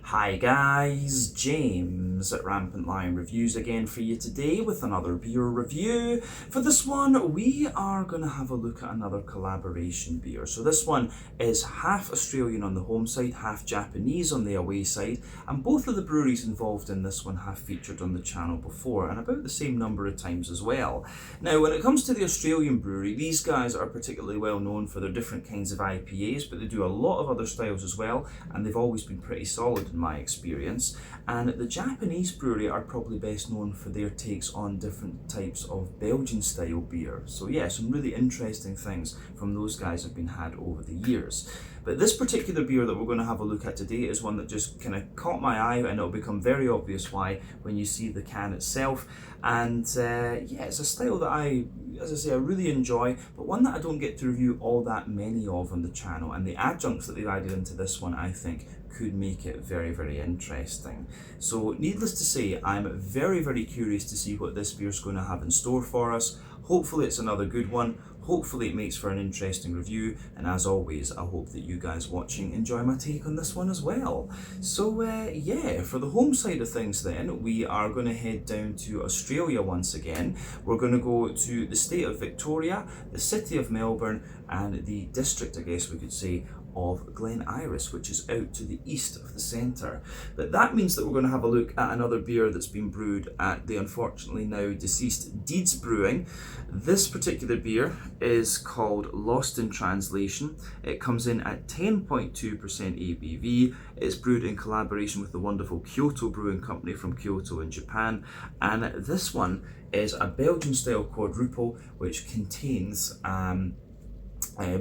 Hi guys, James at Rampant Lion Reviews again for you today with another beer review. For this one, we are going to have a look at another collaboration beer. So this one is half Australian on the home side, half Japanese on the away side, and both of the breweries involved in this one have featured on the channel before, and about the same number of times as well. Now, when it comes to the Australian brewery, these guys are particularly well known for their different kinds of IPAs, but they do a lot of other styles as well, and they've always been pretty solid in my experience. And the Japanese brewery are probably best known for their takes on different types of Belgian style beer. So yeah, some really interesting things from those guys have been had over the years. But this particular beer that we're going to have a look at today is one that just kind of caught my eye, and it'll become very obvious why when you see the can itself. And yeah, it's a style that I really enjoy, but one that I don't get to review all that many of on the channel. And the adjuncts that they've added into this one, I think, could make it very, very interesting. So needless to say, I'm very, very curious to see what this beer's going to have in store for us. Hopefully it's another good one. Hopefully it makes for an interesting review, and as always, I hope that you guys watching enjoy my take on this one as well. So yeah, for the home side of things then, we are going to head down to Australia once again. We're going to go to the state of Victoria, the city of Melbourne, and the district, I guess we could say, of Glen, which is out to the east of the centre. But that means that we're going to have a look at another beer that's been brewed at the unfortunately now deceased Deeds Brewing. This particular beer is called Lost in Translation. It comes in at 10.2% ABV. It's brewed in collaboration with the wonderful Kyoto Brewing company from Kyoto in Japan, and this one is a Belgian style quadruple which contains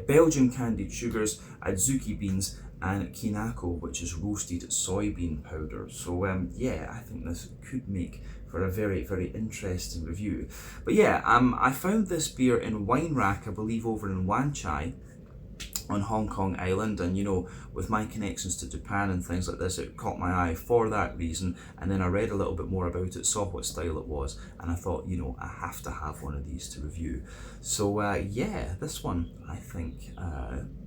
Belgian candied sugars, adzuki beans, and kinako, which is roasted soybean powder. So yeah, I think this could make for a very, very interesting review. But yeah, I found this beer in Wine Rack, I believe over in Wan Chai on Hong Kong Island, and you know, with my connections to Japan and things like this, it caught my eye for that reason. And then I read a little bit more about it, saw what style it was, and I thought, you know, I have to have one of these to review. So yeah, this one I think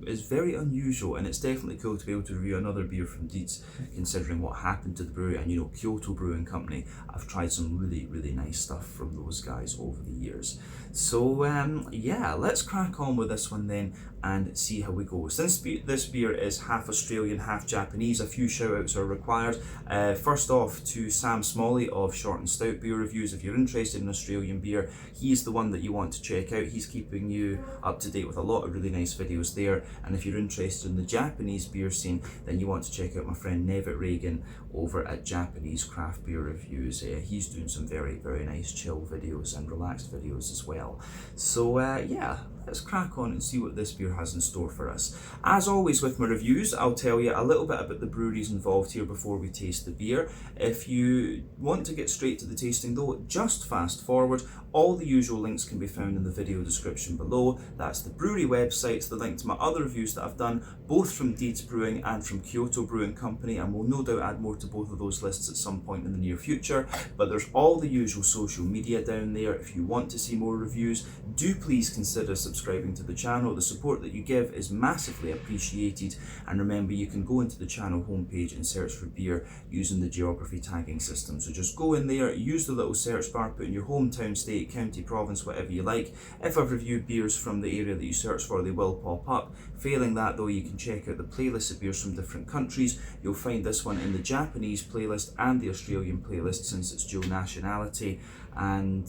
is very unusual, and it's definitely cool to be able to review another beer from Deeds, considering what happened to the brewery. And you know, Kyoto Brewing Company, I've tried some really, really nice stuff from those guys over the years. So yeah, let's crack on with this one then and see how we go. Since this beer is half Australian, half Japanese, a few shout outs are required. First off, to Sam Smalley of Short and Stout Beer Reviews. If you're interested in Australian beer, he's the one that you want to check out. He's keeping you up to date with a lot of really nice videos there. And if you're interested in the Japanese beer scene, then you want to check out my friend Nevitt Reagan over at Japanese Craft Beer Reviews. He's doing some very, very nice chill videos and relaxed videos as well. So yeah, let's crack on and see what this beer has in store for us. As always with my reviews, I'll tell you a little bit about the breweries involved here before we taste the beer. If you want to get straight to the tasting though, just fast forward. All the usual links can be found in the video description below. That's the brewery websites, the link to my other reviews that I've done, both from Deeds Brewing and from Kyoto Brewing Company, and we'll no doubt add more to both of those lists at some point in the near future. But there's all the usual social media down there. If you want to see more reviews, do please consider subscribing to the channel. The support that you give is massively appreciated, and remember, you can go into the channel homepage and search for beer using the geography tagging system. So just go in there, use the little search bar, put in your hometown, state, county, province, whatever you like. If I've reviewed beers from the area that you search for, they will pop up. Failing that though, you can check out the playlist of beers from different countries. You'll find this one in the Japanese playlist and the Australian playlist, since it's dual nationality. And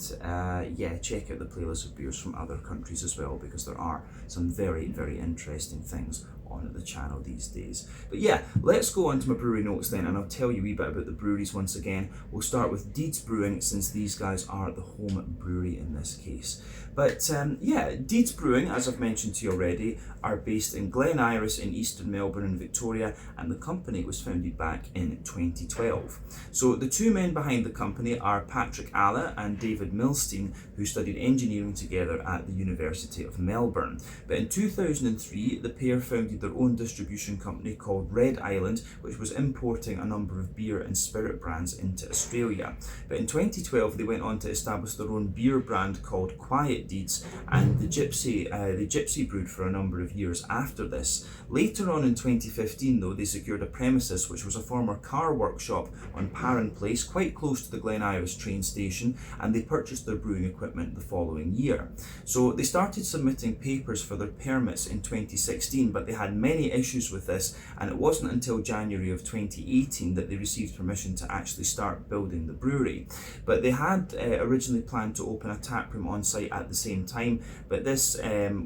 yeah, check out the playlist of beers from other countries as well, because there are some very, very interesting things on the channel these days. But yeah, let's go on to my brewery notes then, and I'll tell you a wee bit about the breweries once again. We'll start with Deeds Brewing, since these guys are the home brewery in this case. But yeah, Deeds Brewing, as I've mentioned to you already, are based in Glen in eastern Melbourne in Victoria, and the company was founded back in 2012. So the two men behind the company are Patrick Alla and David Milstein, who studied engineering together at the University of Melbourne. But in 2003, the pair founded started their own distribution company called Red Island, which was importing a number of beer and spirit brands into Australia. But in 2012 they went on to establish their own beer brand called Quiet Deeds, and the Gypsy brewed for a number of years after this. Later on in 2015 though, they secured a premises which was a former car workshop on Parran Place, quite close to the Glen train station, and they purchased their brewing equipment the following year. So they started submitting papers for their permits in 2016, but they had many issues with this, and it wasn't until January of 2018 that they received permission to actually start building the brewery. But they had originally planned to open a taproom on site at the same time, but this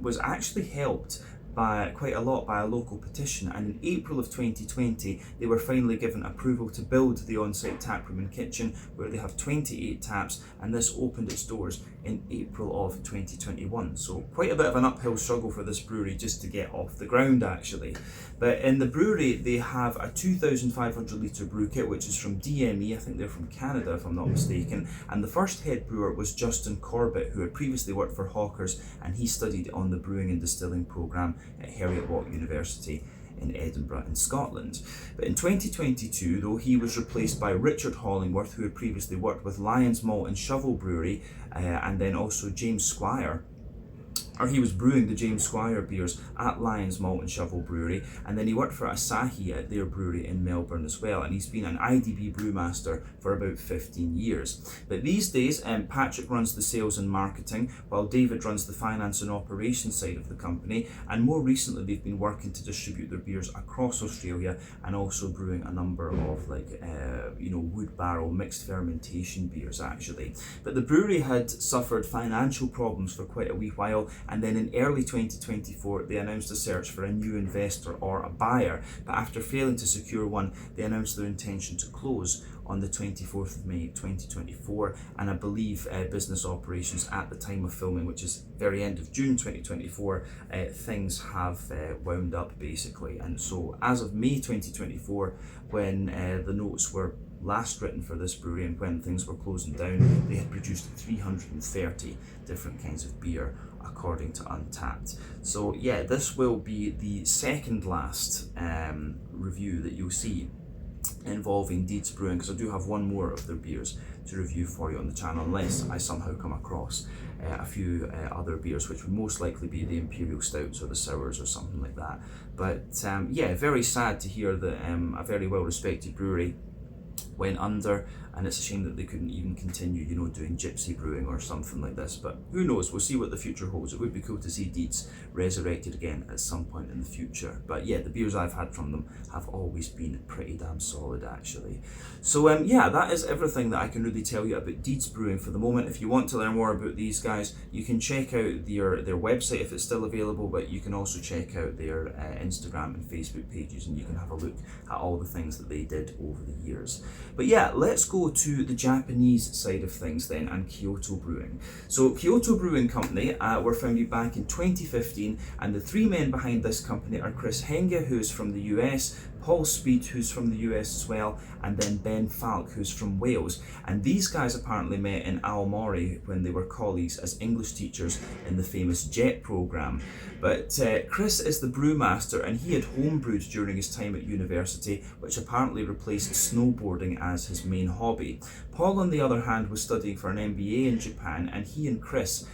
was actually helped by quite a lot by a local petition, and in April of 2020 they were finally given approval to build the on-site taproom and kitchen, where they have 28 taps, and this opened its doors in April of 2021. So quite a bit of an uphill struggle for this brewery just to get off the ground actually. But in the brewery they have a 2,500 litre brew kit, which is from DME, I think they're from Canada if I'm not mistaken, and the first head brewer was Justin Corbett, who had previously worked for Hawkers, and he studied on the brewing and distilling programme at Heriot-Watt University in Edinburgh in Scotland. But in 2022 though, he was replaced by Richard Hollingworth, who had previously worked with Lions Malt and Shovel Brewery, and then also James Squire. He was brewing the James Squire beers at Lions Malt and Shovel Brewery, and then he worked for Asahi at their brewery in Melbourne as well, and he's been an IDB brewmaster for about 15 years. But these days Patrick runs the sales and marketing, while David runs the finance and operations side of the company, and more recently they've been working to distribute their beers across Australia, and also brewing a number of wood barrel mixed fermentation beers actually. But the brewery had suffered financial problems for quite a wee while, and then in early 2024 they announced a search for a new investor or a buyer, but after failing to secure one, they announced their intention to close on the 24th of May 2024, and I believe business operations at the time of filming, which is very end of June 2024, things have wound up basically. And so as of May 2024, when the notes were last written for this brewery and when things were closing down, they had produced 330 different kinds of beer according to Untappd. So yeah, this will be the second last review that you'll see involving Deeds Brewing, because I do have one more of their beers to review for you on the channel, unless I somehow come across a few other beers, which would most likely be the Imperial Stouts or the Sours or something like that. But yeah, very sad to hear that a very well respected brewery went under, and it's a shame that they couldn't even continue, doing gypsy brewing or something like this. But who knows, we'll see what the future holds. It would be cool to see Deeds resurrected again at some point in the future. But yeah, the beers I've had from them have always been pretty damn solid actually. So yeah, that is everything that I can really tell you about Deeds Brewing for the moment. If you want to learn more about these guys, you can check out their website if it's still available, but you can also check out their Instagram and Facebook pages, and you can have a look at all the things that they did over the years. But yeah, let's go to the Japanese side of things then, and Kyoto Brewing. So Kyoto Brewing Company were founded back in 2015, and the three men behind this company are Chris Henge, who's from the US, Paul Speed, who's from the US as well, and then Ben Falk, who's from Wales. And these guys apparently met in Aomori when they were colleagues as English teachers in the famous JET programme. But Chris is the brewmaster, and he had homebrewed during his time at university, which apparently replaced snowboarding as his main hobby. Paul, on the other hand, was studying for an MBA in Japan, and he and Chris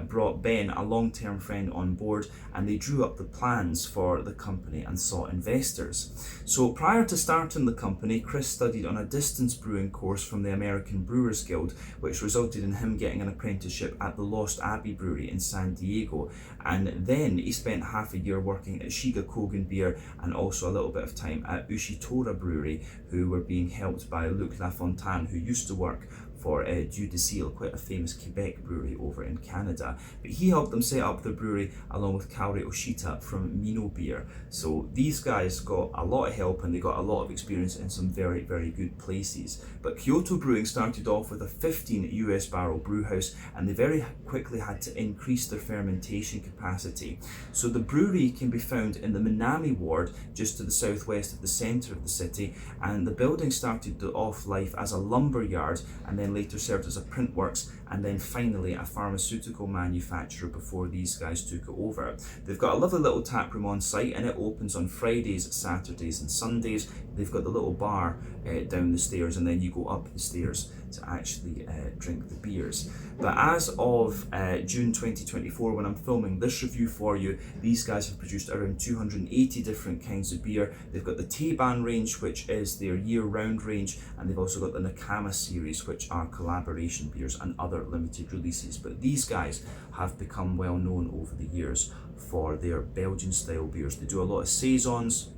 brought Ben, a long-term friend, on board, and they drew up the plans for the company and sought investors. So prior to starting the company, Chris studied on a distance brewing course from the American Brewers Guild, which resulted in him getting an apprenticeship at the Lost Abbey Brewery in San Diego, and then he spent half a year working at Shiga Kogen Beer, and also a little bit of time at Ushitora Brewery, who were being helped by Luc Lafontaine, who used to work for Dieu de Seal, quite a famous Quebec brewery over in Canada. But he helped them set up the brewery along with Kaori Oshita from Mino Beer. So these guys got a lot of help, and they got a lot of experience in some very, very good places. But Kyoto Brewing started off with a 15 US barrel brew house, and they very quickly had to increase their fermentation capacity. So the brewery can be found in the Minami ward, just to the southwest of the centre of the city, and the building started off life as a lumber yard, and then then later served as a print works, and then finally a pharmaceutical manufacturer before these guys took it over. They've got a lovely little tap room on site, and it opens on Fridays, Saturdays and Sundays. They've got the little bar down the stairs, and then you go up the stairs to actually drink the beers. But as of June 2024, when I'm filming this review for you, these guys have produced around 280 different kinds of beer. They've got the Teiban range, which is their year-round range, and they've also got the Nakama series, which are collaboration beers and other limited releases. But these guys have become well known over the years for their Belgian style beers. They do a lot of saisons.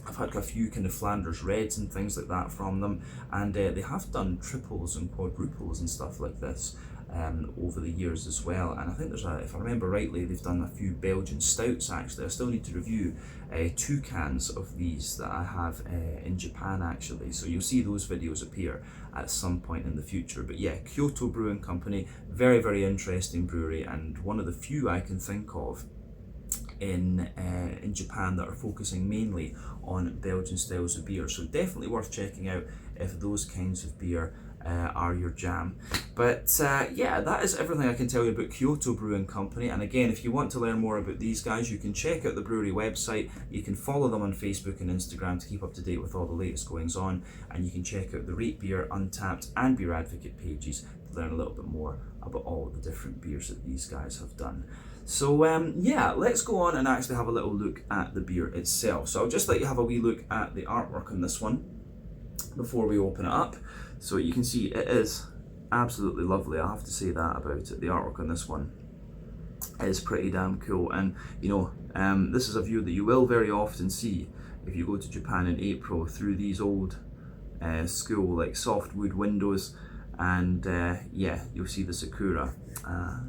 I've had a few kind of Flanders Reds and things like that from them, and they have done triples and quadruples and stuff like this over the years as well. And I think there's if I remember rightly, they've done a few Belgian stouts actually. I still need to review 2 cans of these that I have in Japan actually, so you'll see those videos appear at some point in the future. But yeah, Kyoto Brewing Company, very, very interesting brewery, and one of the few I can think of in Japan that are focusing mainly on Belgian styles of beer. So definitely worth checking out if those kinds of beer are your jam. But yeah, that is everything I can tell you about Kyoto Brewing Company. And again, if you want to learn more about these guys, you can check out the brewery website. You can follow them on Facebook and Instagram to keep up to date with all the latest goings on, and you can check out the Rate Beer, Untappd and Beer Advocate pages to learn a little bit more about all the different beers that these guys have done. So yeah, let's go on and actually have a little look at the beer itself. So I'll just let you have a wee look at the artwork on this one before we open it up. So you can see it is absolutely lovely, I have to say that about it. The artwork on this one is pretty damn cool, and you know, this is a view that you will very often see if you go to Japan in April through these old school like softwood windows, and yeah, you'll see the sakura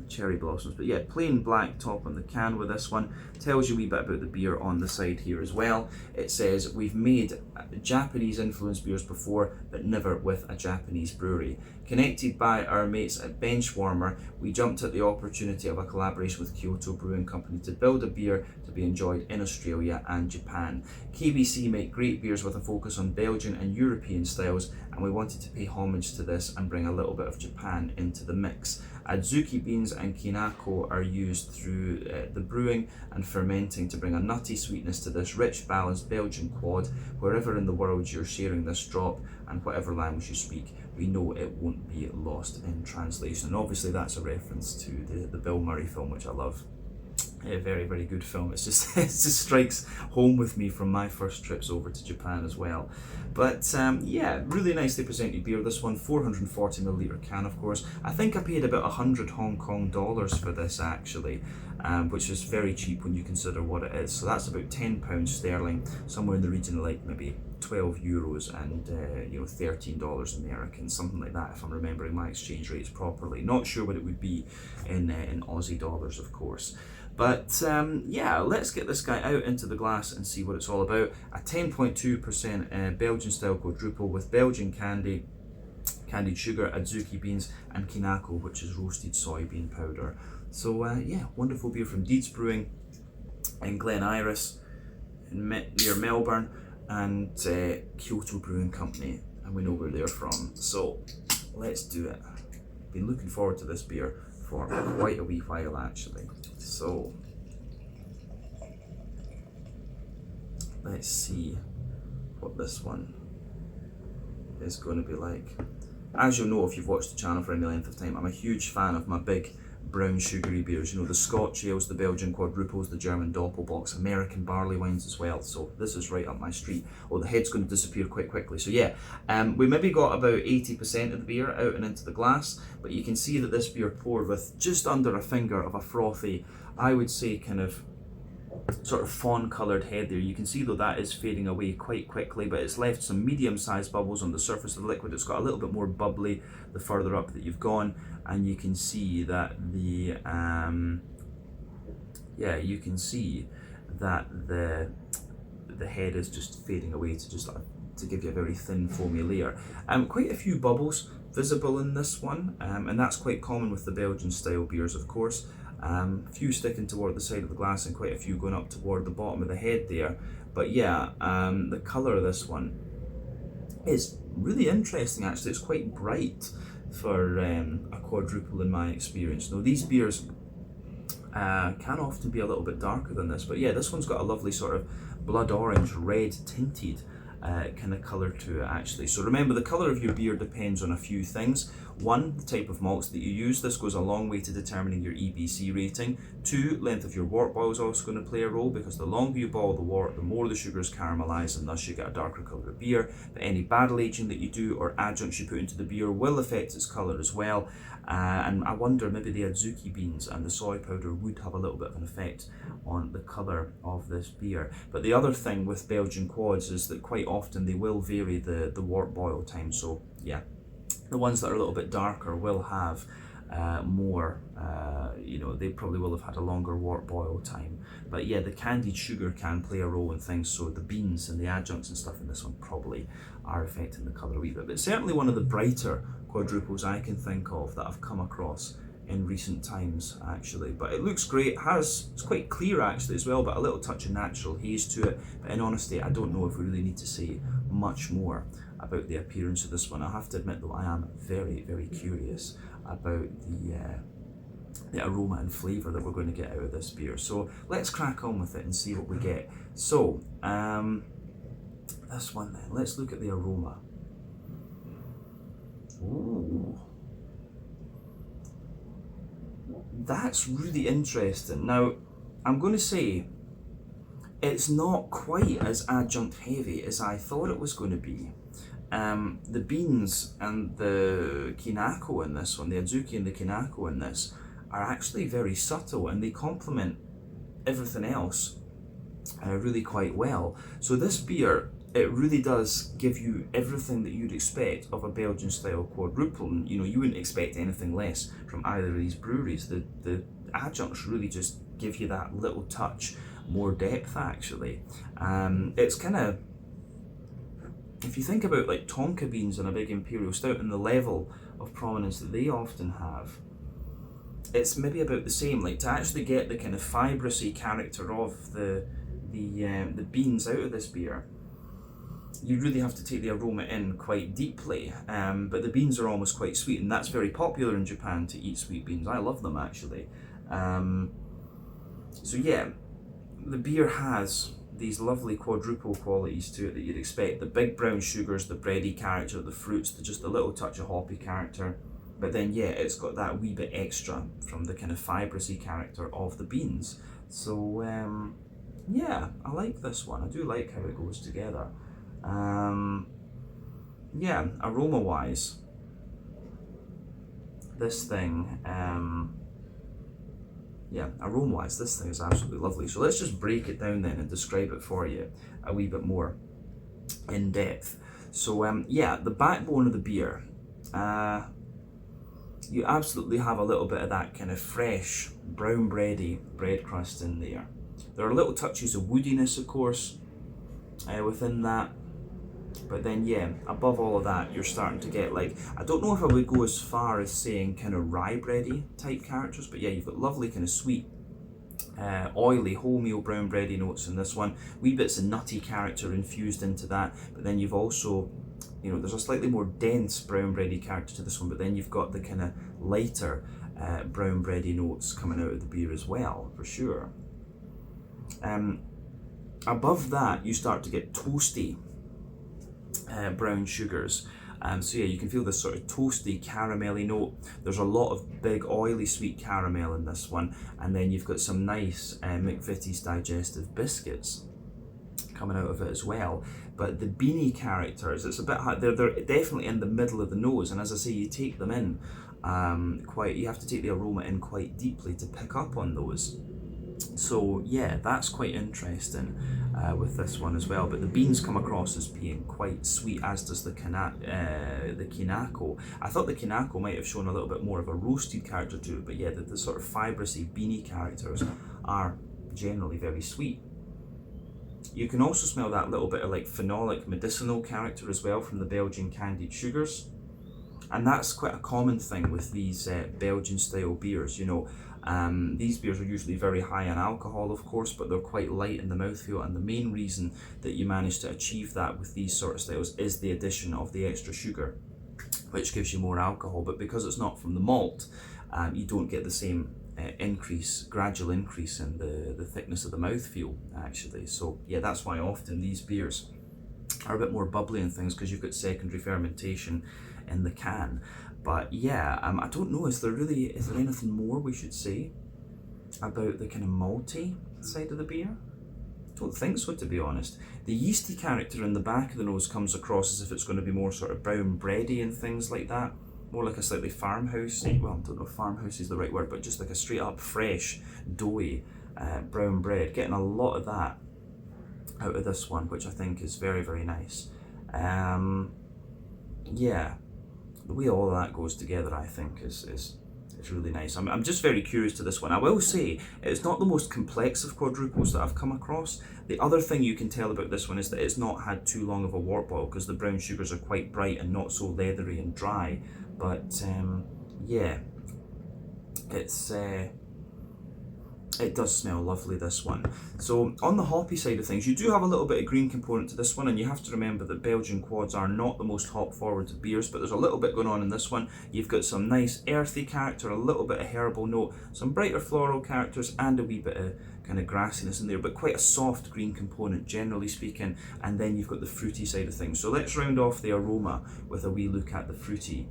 cherry blossoms. But yeah, plain black top on the can with this one. Tells you a wee bit about the beer on the side here as well. It says, we've made Japanese influenced beers before, but never with a Japanese brewery. Connected by our mates at Benchwarmer, we jumped at the opportunity of a collaboration with Kyoto Brewing Company to build a beer to be enjoyed in Australia and Japan. KBC make great beers with a focus on Belgian and European styles, and we wanted to pay homage to this and bring a little bit of Japan into the mix. Adzuki beans and kinako are used through the brewing and fermenting to bring a nutty sweetness to this rich, balanced Belgian quad. Wherever in the world you're sharing this drop, and whatever language you speak, we know it won't be lost in translation. And obviously that's a reference to the Bill Murray film, which I love. A very, very good film. It's just it just strikes home with me from my first trips over to Japan as well. But yeah, really nicely presented beer. This one, 440ml can, of course. I think I paid about 100 Hong Kong dollars for this actually, which is very cheap when you consider what it is. So that's about £10 sterling, somewhere in the region of like maybe 12 euros and you know, $13 American, something like that, if I'm remembering my exchange rates properly. Not sure what it would be in Aussie dollars, of course. But yeah, let's get this guy out into the glass and see what it's all about. A 10.2% Belgian style quadruple with Belgian candied sugar, adzuki beans and kinako, which is roasted soybean powder. So yeah, wonderful beer from Deeds Brewing in Glen near Melbourne, and Kyoto Brewing Company, and we know where they're from. So let's do it. Been looking forward to this beer for quite a wee while actually. So let's see what this one is going to be like. As you'll know if you've watched the channel for any length of time, I'm a huge fan of my big brown sugary beers, you know, the Scotch ales, the Belgian quadruples, the German doppelbocks, American barley wines as well. So this is right up my street. Oh, the head's going to disappear quite quickly. So yeah, we maybe got about 80% of the beer out and into the glass, but you can see that this beer poured with just under a finger of a frothy, I would say kind of sort of fawn coloured head there. You can see though that is fading away quite quickly, but it's left some medium-sized bubbles on the surface of the liquid. It's got a little bit more bubbly the further up that you've gone, and you can see that the yeah, you can see that the head is just fading away to just to give you a very thin foamy layer. Quite a few bubbles visible in this one, and that's quite common with the Belgian style beers, of course. A few sticking toward the side of the glass and quite a few going up toward the bottom of the head there. But yeah, the colour of this one is really interesting actually. It's quite bright. for a quadruple in my experience. Now these beers can often be a little bit darker than this, but yeah, this one's got a lovely sort of blood orange, red tinted kind of colour to it actually. So remember, the colour of your beer depends on a few things. One, the type of malts that you use. This goes a long way to determining your EBC rating. Two, length of your wort boil is also going to play a role, because the longer you boil the wort, the more the sugars caramelise, and thus you get a darker colour of beer. But any barrel aging that you do or adjuncts you put into the beer will affect its colour as well. And I wonder, maybe the adzuki beans and the soy powder would have a little bit of an effect on the colour of this beer. But the other thing with Belgian quads is that quite often they will vary the wort boil time. So yeah, the ones that are a little bit darker will have more, they probably will have had a longer wort boil time. But yeah, the candied sugar can play a role in things, so the beans and the adjuncts and stuff in this one probably are affecting the colour a wee bit. But certainly one of the brighter quadruples I can think of that I've come across in recent times actually. But it looks great. It's quite clear actually as well, but a little touch of natural haze to it. But in honesty, I don't know if we really need to say much more about the appearance of this one. I have to admit though, I am very, very curious about the aroma and flavour that we're going to get out of this beer. So let's crack on with it and see what we get. So this one then, let's look at the aroma. Ooh, that's really interesting. Now, I'm going to say it's not quite as adjunct heavy as I thought it was going to be. The beans and the kinako in this one, the adzuki and the kinako in this, are actually very subtle, and they complement everything else really quite well. So this beer, it really does give you everything that you'd expect of a Belgian style quadruple. And you wouldn't expect anything less from either of these breweries. The adjuncts really just give you that little touch more depth actually. It's kind of, if you think about like tonka beans and a big imperial stout and the level of prominence that they often have, it's maybe about the same. Like, to actually get the kind of fibrousy character of the beans out of this beer, you really have to take the aroma in quite deeply. But the beans are almost quite sweet, and that's very popular in Japan to eat sweet beans. I love them actually. So yeah, the beer has these lovely quadruple qualities to it that you'd expect. The big brown sugars, the bready character, the fruits, just a little touch of hoppy character. But then yeah, it's got that wee bit extra from the kind of fibrousy character of the beans. So yeah, I like this one. I do like how it goes together. Yeah, aroma wise, this thing, this thing is absolutely lovely. So let's just break it down then and describe it for you a wee bit more in depth. So yeah, the backbone of the beer, you absolutely have a little bit of that kind of fresh brown bready bread crust in there. There are little touches of woodiness, of course, within that. But then yeah, above all of that, you're starting to get, like, I don't know if I would go as far as saying kind of rye bready type characters, but yeah, you've got lovely kind of sweet, oily wholemeal brown bready notes in this one, wee bits of nutty character infused into that. But then you've also, there's a slightly more dense brown bready character to this one, but then you've got the kind of lighter brown bready notes coming out of the beer as well, for sure. Above that, you start to get toasty brown sugars. So yeah, you can feel this sort of toasty caramelly note. There's a lot of big oily sweet caramel in this one, and then you've got some nice McVitie's digestive biscuits coming out of it as well. But the beanie characters, it's a bit hard. They're definitely in the middle of the nose, and as I say, you take them in you have to take the aroma in quite deeply to pick up on those. So yeah, that's quite interesting with this one as well. But the beans come across as being quite sweet, as does the kinako. I thought the kinako might have shown a little bit more of a roasted character to it, but yeah, the sort of fibrousy beanie characters are generally very sweet. You can also smell that little bit of like phenolic medicinal character as well from the Belgian candied sugars. And that's quite a common thing with these Belgian style beers, These beers are usually very high in alcohol, of course, but they're quite light in the mouthfeel, and the main reason that you manage to achieve that with these sort of styles is the addition of the extra sugar. which gives you more alcohol, but because it's not from the malt, you don't get the same gradual increase in the thickness of the mouthfeel, actually. So yeah, that's why often these beers are a bit more bubbly and things, because you've got secondary fermentation in the can. But yeah, I don't know, is there anything more we should say about the kind of malty side of the beer? Don't think so, to be honest. The yeasty character in the back of the nose comes across as if it's going to be more sort of brown bready and things like that. More like a slightly farmhousey, well, I don't know if farmhouse is the right word, but just like a straight up fresh, doughy brown bread. Getting a lot of that out of this one, which I think is very, very nice. Yeah, the way all of that goes together, I think, is really nice. I'm just very curious to this one. I will say, it's not the most complex of quadruples that I've come across. The other thing you can tell about this one is that it's not had too long of a wort boil, because the brown sugars are quite bright and not so leathery and dry. But yeah, it does smell lovely, this one. So on the hoppy side of things, you do have a little bit of green component to this one, and you have to remember that Belgian quads are not the most hop forward beers, but there's a little bit going on in this one. You've got some nice earthy character, a little bit of herbal note, some brighter floral characters, and a wee bit of kind of grassiness in there, but quite a soft green component, generally speaking. And then you've got the fruity side of things. So let's round off the aroma with a wee look at the fruity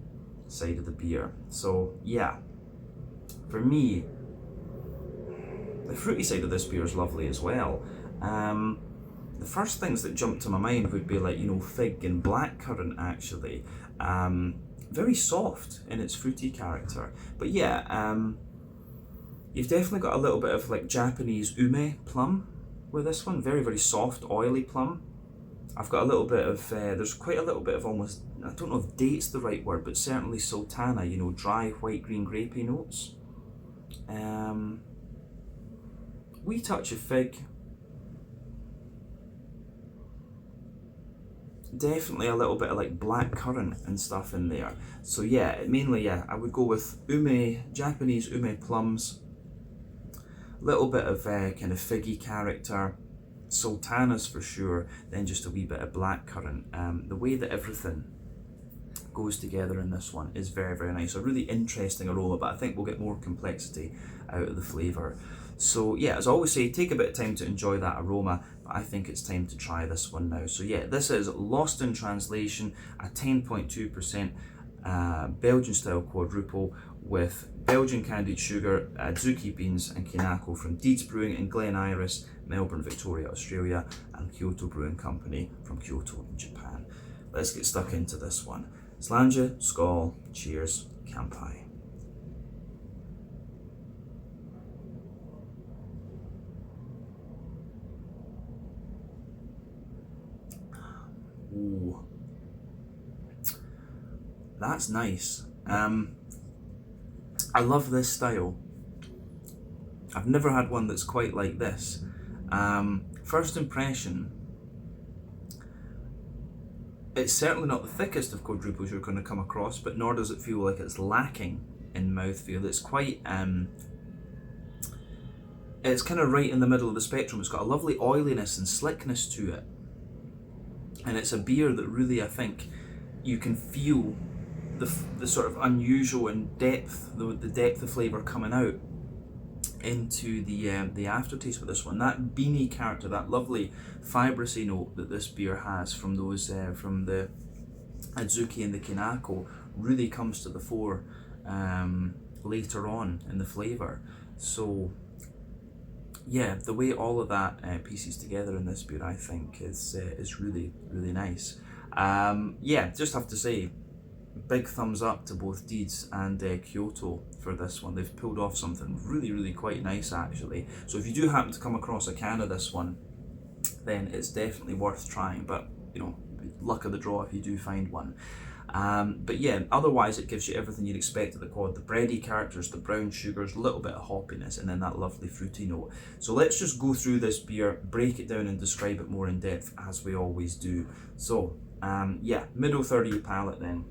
side of the beer. So yeah, for me, the fruity side of this beer is lovely as well. The first things that jump to my mind would be like, fig and blackcurrant, actually. Very soft in its fruity character. But yeah, you've definitely got a little bit of like Japanese ume plum with this one. Very, very soft, oily plum. I've got a little bit of, there's quite a little bit of almost, I don't know if date's the right word, but certainly sultana, dry white green grapey notes. Wee touch of fig. Definitely a little bit of like black currant and stuff in there. So yeah, mainly, yeah, I would go with Japanese ume plums. Little bit of kind of figgy character. Sultanas for sure, then just a wee bit of black currant. The way that everything goes together in this one is very, very nice. A really interesting aroma, but I think we'll get more complexity out of the flavour. So yeah, as I always say, take a bit of time to enjoy that aroma, but I think it's time to try this one now. So yeah, this is Lost in Translation, a 10.2% Belgian style quadruple with Belgian candied sugar, Azuki beans and Kinako from Deeds Brewing in Glen, Melbourne, Victoria, Australia, and Kyoto Brewing Company from Kyoto in Japan. Let's get stuck into this one. Slàinte, skål, cheers, kampai. Ooh, that's nice. I love this style. I've never had one that's quite like this. First impression, it's certainly not the thickest of quadruples you're going to come across, but nor does it feel like it's lacking in mouthfeel. It's quite, it's kind of right in the middle of the spectrum. It's got a lovely oiliness and slickness to it. And it's a beer that really, I think, you can feel the sort of unusual and depth, the depth of flavour coming out into the aftertaste with this one. That beany character, that lovely fibrous note that this beer has from those from the Azuki and the Kinako really comes to the fore later on in the flavour. So yeah, the way all of that pieces together in this beer, I think, is really, really nice. Yeah, just have to say, big thumbs up to both Deeds and Kyoto for this one. They've pulled off something really, really quite nice, actually. So if you do happen to come across a can of this one, then it's definitely worth trying. But, luck of the draw if you do find one. But yeah, otherwise it gives you everything you'd expect of the quad. The bready characters, the brown sugars, a little bit of hoppiness, and then that lovely fruity note. So let's just go through this beer, break it down and describe it more in depth, as we always do. So, yeah, middle third of your palate then.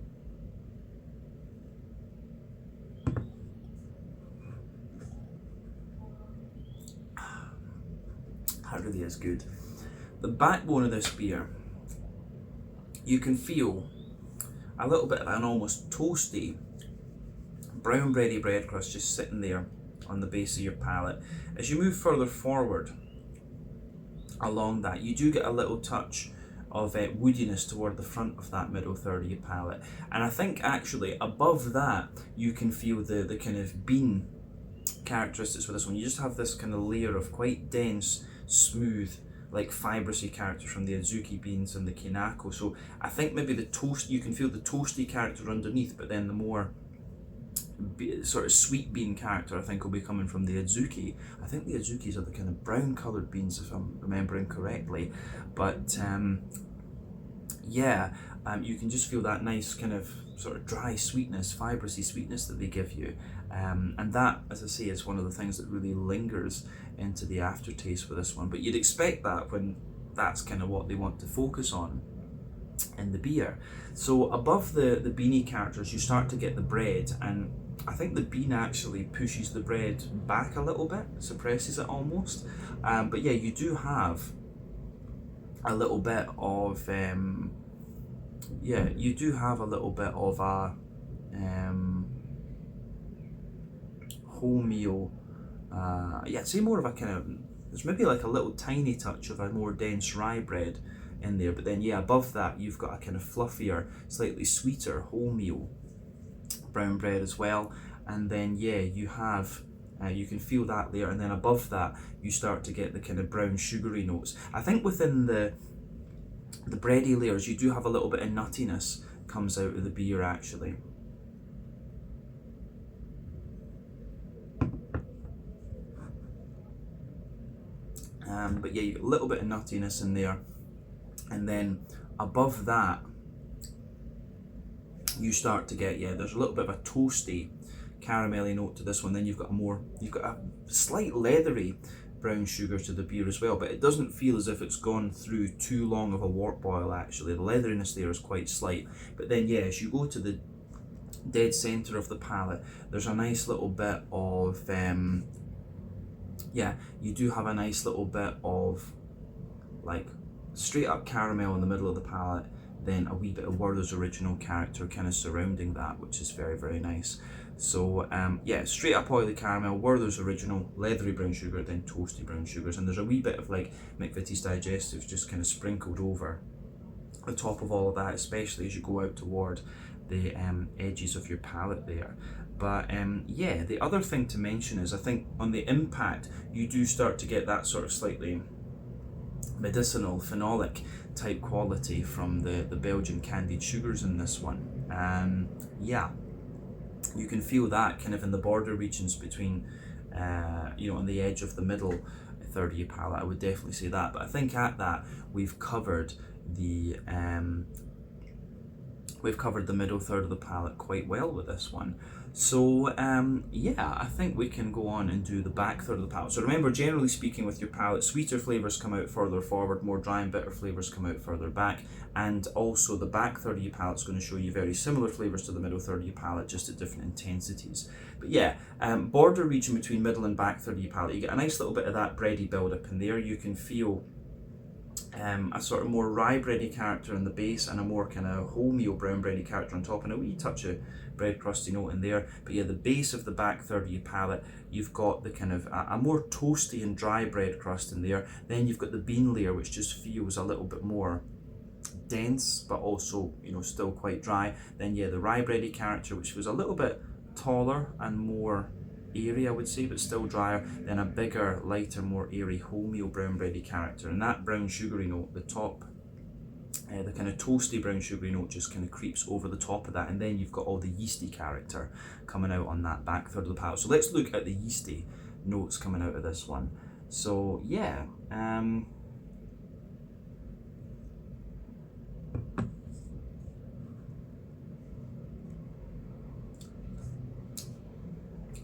That really is good. The backbone of this beer, you can feel a little bit of an almost toasty, brown bready bread crust just sitting there on the base of your palate. As you move further forward along that, you do get a little touch of woodiness toward the front of that middle third of your palate. And I think actually above that, you can feel the kind of bean characteristics with this one. You just have this kind of layer of quite dense, smooth, like fibrousy character from the azuki beans and the kinako. So I think maybe the toast, you can feel the toasty character underneath, but then the more sort of sweet bean character I think will be coming from the azuki. I think the azukis are the kind of brown coloured beans if I'm remembering correctly, but yeah, you can just feel that nice kind of sort of dry sweetness, fibrousy sweetness that they give you, and that, as I say, is one of the things that really lingers into the aftertaste with this one. But you'd expect that when that's kind of what they want to focus on in the beer. So above the beanie characters, you start to get the bread, and I think the bean actually pushes the bread back a little bit, suppresses it almost. But yeah, you do have a little bit of you do have a little bit of a wholemeal, I'd say more of a kind of, there's maybe like a little tiny touch of a more dense rye bread in there, but then yeah, above that you've got a kind of fluffier, slightly sweeter wholemeal brown bread as well. And then yeah, you have you can feel that layer, and then above that you start to get the kind of brown sugary notes. I think within the bready layers you do have a little bit of nuttiness comes out of the beer actually. But yeah, you get a little bit of nuttiness in there, and then above that you start to get, yeah, there's a little bit of a toasty caramelly note to this one. Then you've got a slight leathery brown sugar to the beer as well, but it doesn't feel as if it's gone through too long of a wort boil actually. The leatheriness there is quite slight, but then yeah, as you go to the dead center of the palate, there's a nice little bit of you do have a nice little bit of like straight up caramel in the middle of the palate, then a wee bit of Werther's Original character kind of surrounding that, which is very, very nice. So yeah, straight up oily caramel, Werther's Original, leathery brown sugar, then toasty brown sugars, and there's a wee bit of like McVitie's Digestives just kind of sprinkled over the top of all of that, especially as you go out toward the edges of your palate there. But yeah, the other thing to mention is I think on the impact you do start to get that sort of slightly medicinal, phenolic type quality from the Belgian candied sugars in this one. Yeah, you can feel that kind of in the border regions between, on the edge of the middle third of your palate. I would definitely say that. But I think at that we've covered the middle third of the palate quite well with this one. So yeah, I think we can go on and do the back third of the palate. So remember, generally speaking with your palate, sweeter flavours come out further forward, more dry and bitter flavours come out further back, and also the back third of your palate is going to show you very similar flavours to the middle third of your palate, just at different intensities. But yeah, border region between middle and back third of your palate, you get a nice little bit of that bready build up in there. You can feel a sort of more rye bready character in the base and a more kind of wholemeal brown bready character on top, and a wee touch of bread crusty note in there. But yeah, the base of the back third of your palate, you've got the kind of a more toasty and dry bread crust in there. Then you've got the bean layer, which just feels a little bit more dense, but also, still quite dry. Then yeah, the rye bready character, which was a little bit taller and more airy, I would say, but still drier. Then a bigger, lighter, more airy wholemeal brown bready character, and that brown sugary note, the top, the kind of toasty brown sugary note just kind of creeps over the top of that, and then you've got all the yeasty character coming out on that back third of the palate. So let's look at the yeasty notes coming out of this one. So yeah,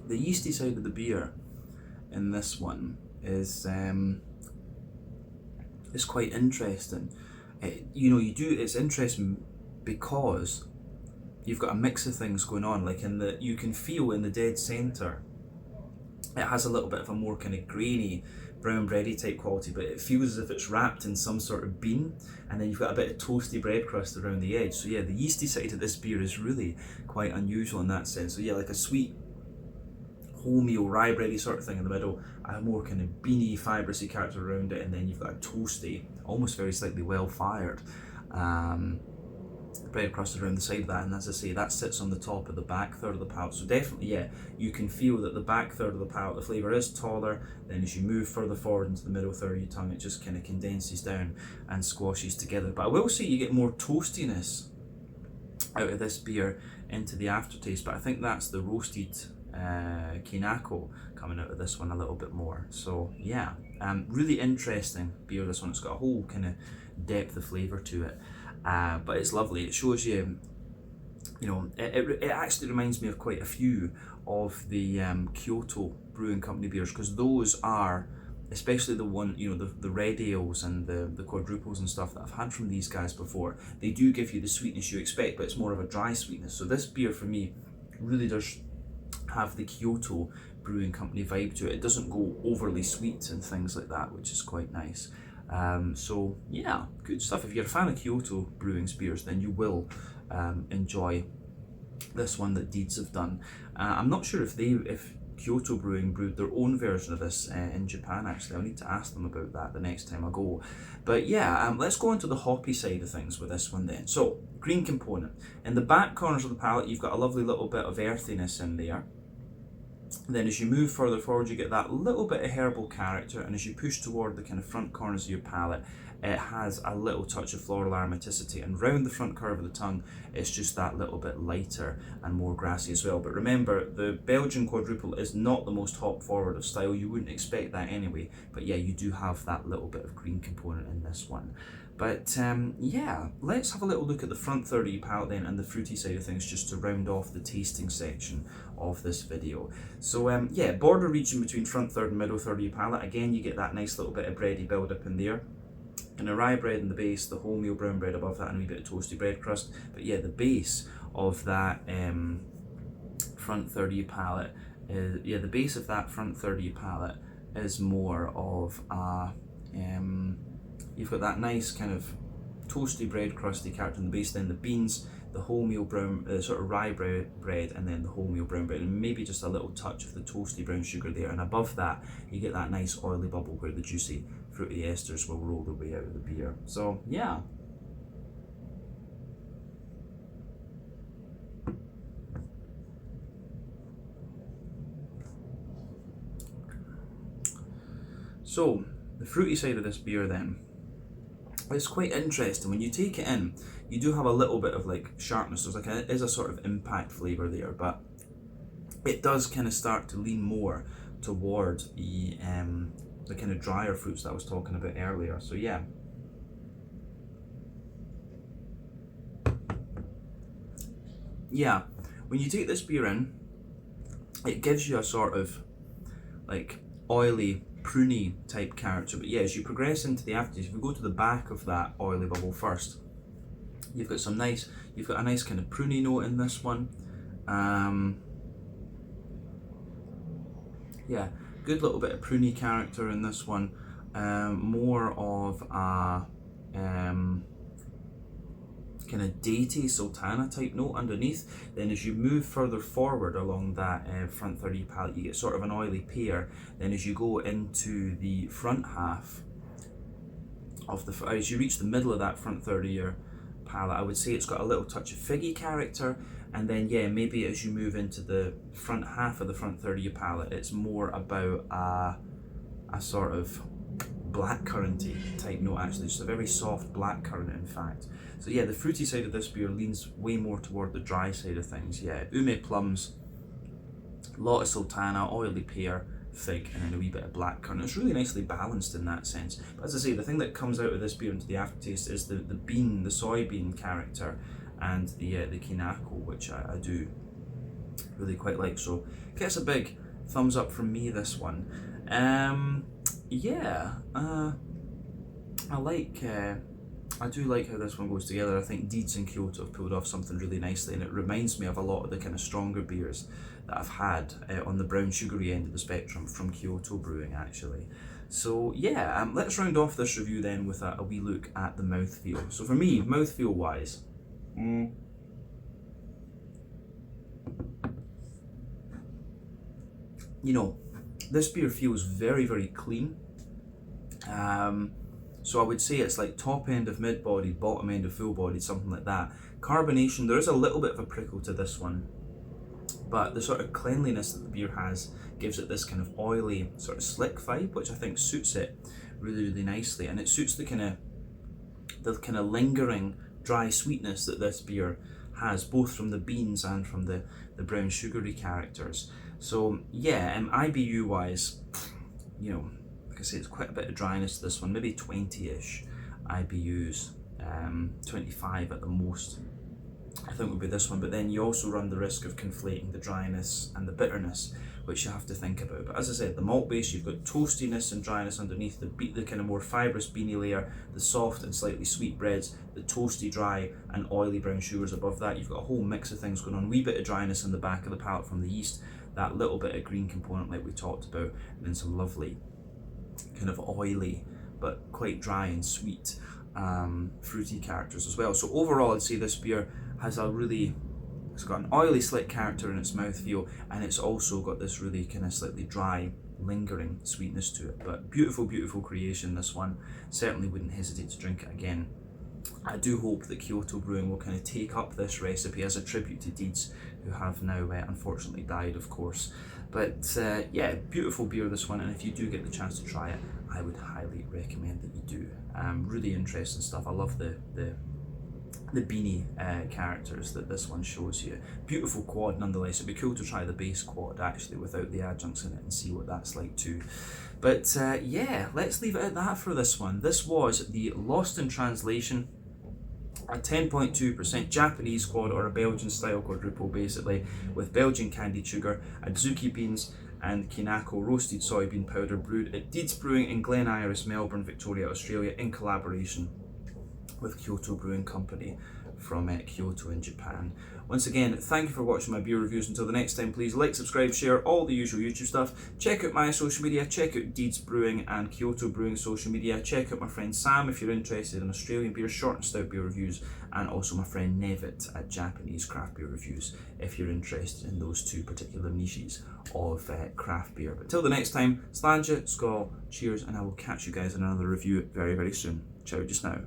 the yeasty side of the beer in this one is quite interesting. It's interesting because you've got a mix of things going on. Like you can feel in the dead center, it has a little bit of a more kind of grainy brown bready type quality, but it feels as if it's wrapped in some sort of bean, and then you've got a bit of toasty bread crust around the edge. So yeah, the yeasty side of this beer is really quite unusual in that sense. So yeah, like a sweet wholemeal rye bready sort of thing in the middle, a more kind of beany fibrousy character around it, and then you've got a toasty, almost very slightly well fired bread crust around the side of that. And as I say, that sits on the top of the back third of the palate. So definitely, yeah, you can feel that the back third of the palate, the flavour is taller. Then as you move further forward into the middle third of your tongue, it just kind of condenses down and squashes together. But I will say you get more toastiness out of this beer into the aftertaste, but I think that's the roasted Kinako coming out of this one a little bit more. So yeah, really interesting beer, this one. It's got a whole kind of depth of flavour to it, but it's lovely. It shows you, you know, it actually reminds me of quite a few of the Kyoto Brewing Company beers, because those are, especially the one, you know, the red ales and the quadruples and stuff that I've had from these guys before, they do give you the sweetness you expect, but it's more of a dry sweetness. So this beer for me really does have the Kyoto Brewing Company vibe to it. It doesn't go overly sweet and things like that, which is quite nice. So yeah, good stuff. If you're a fan of Kyoto Brewing's beers, then you will enjoy this one that Deeds have done. I'm not sure if Kyoto Brewing brewed their own version of this in Japan, actually. I'll need to ask them about that the next time I go. But yeah, let's go into the hoppy side of things with this one then. So, green component. In the back corners of the palate, you've got a lovely little bit of earthiness in there. Then as you move further forward, you get that little bit of herbal character, and as you push toward the kind of front corners of your palate, it has a little touch of floral aromaticity, and round the front curve of the tongue, it's just that little bit lighter and more grassy as well. But remember, the Belgian Quadrupel is not the most hop forward of style. You wouldn't expect that anyway, but yeah, you do have that little bit of green component in this one. But yeah, let's have a little look at the front third of your palate then, and the fruity side of things, just to round off the tasting section of this video. So yeah, border region between front third and middle third of your palate. Again, you get that nice little bit of bready build up in there. And a rye bread in the base, the wholemeal brown bread above that, and a wee bit of toasty bread crust. But yeah, the base of that front third of your palate is, yeah, the base of that front third of your palate is more of a you've got that nice kind of toasty bread crusty character in the base, then the beans, the wholemeal brown, sort of rye bread, and then the wholemeal brown bread, and maybe just a little touch of the toasty brown sugar there. And above that, you get that nice oily bubble where the juicy fruity esters will roll their way out of the beer. So yeah. So the fruity side of this beer then, it's quite interesting. When you take it in, you do have a little bit of like sharpness. There's like it is a sort of impact flavour there, but it does kind of start to lean more toward the kind of drier fruits that I was talking about earlier. So yeah. Yeah, when you take this beer in, it gives you a sort of like oily, pruny type character. But yeah, as you progress into the aftertaste, if we go to the back of that oily bubble first, you've got a nice kind of pruny note in this one. Yeah, good little bit of pruny character in this one. More of a kind of datey sultana type note underneath. Then as you move further forward along that front third of your palate, you get sort of an oily pear. Then as you go into the front half of as you reach the middle of that front third of your palate, I would say it's got a little touch of figgy character. And then yeah, maybe as you move into the front half of the front third of your palate, it's more about a sort of blackcurranty type note, actually, just a very soft blackcurrant in fact. So yeah, the fruity side of this beer leans way more toward the dry side of things. Yeah, ume plums, a lot of sultana, oily pear, fig, and then a wee bit of blackcurrant. It's really nicely balanced in that sense. But as I say, the thing that comes out of this beer into the aftertaste is the bean, the soybean character, and the kinako, which I do really quite like. So gets a big thumbs up from me, this one. Yeah, I do like how this one goes together. I think Deeds and Kyoto have pulled off something really nicely, and it reminds me of a lot of the kind of stronger beers that I've had on the brown sugary end of the spectrum from Kyoto Brewing, actually. So yeah, let's round off this review then with a wee look at the mouthfeel. So for me, mouthfeel wise, you know, this beer feels very, very clean. So I would say it's like top end of mid-bodied, bottom end of full-bodied, something like that. Carbonation, there is a little bit of a prickle to this one, but the sort of cleanliness that the beer has gives it this kind of oily, sort of slick vibe, which I think suits it really, really nicely. And it suits the kind of lingering dry sweetness that this beer has, both from the beans and from the brown sugary characters. So yeah, IBU wise, you know, like I say, it's quite a bit of dryness to this one, maybe 20-ish IBUs, 25 at the most, I think would be this one. But then you also run the risk of conflating the dryness and the bitterness, which you have to think about. But as I said, the malt base, you've got toastiness and dryness underneath, the kind of more fibrous beany layer, the soft and slightly sweet breads, the toasty, dry and oily brown sugars above that. You've got a whole mix of things going on, wee bit of dryness in the back of the palate from the yeast, that little bit of green component like we talked about, and then some lovely kind of oily but quite dry and sweet fruity characters as well. So overall, I'd say this beer has it's got an oily, slick character in its mouthfeel, and it's also got this really kind of slightly dry, lingering sweetness to it. But beautiful, beautiful creation, this one. Certainly wouldn't hesitate to drink it again. I do hope that Kyoto Brewing will kind of take up this recipe as a tribute to Deeds, who have now unfortunately died, of course. But yeah, beautiful beer, this one, and if you do get the chance to try it, I would highly recommend that you do. Really interesting stuff. I love the beanie characters that this one shows you. Beautiful quad nonetheless. It'd be cool to try the base quad actually without the adjuncts in it and see what that's like too. But yeah, let's leave it at that for this one. This was the Lost in Translation, a 10.2% Japanese quad, or a Belgian style quadruple basically, with Belgian candied sugar, adzuki beans and Kinako roasted soybean powder, brewed at Deeds Brewing in Glen, Melbourne, Victoria, Australia, in collaboration with Kyoto Brewing Company from Kyoto in Japan. Once again, thank you for watching my beer reviews. Until the next time, please like, subscribe, share, all the usual YouTube stuff. Check out my social media, check out Deeds Brewing and Kyoto Brewing social media. Check out my friend Sam if you're interested in Australian beer, short and stout beer reviews, and also my friend Nevit at Japanese craft beer reviews if you're interested in those two particular niches of craft beer. But till the next time, slàinte, skål, cheers, and I will catch you guys in another review very, very soon. Ciao just now.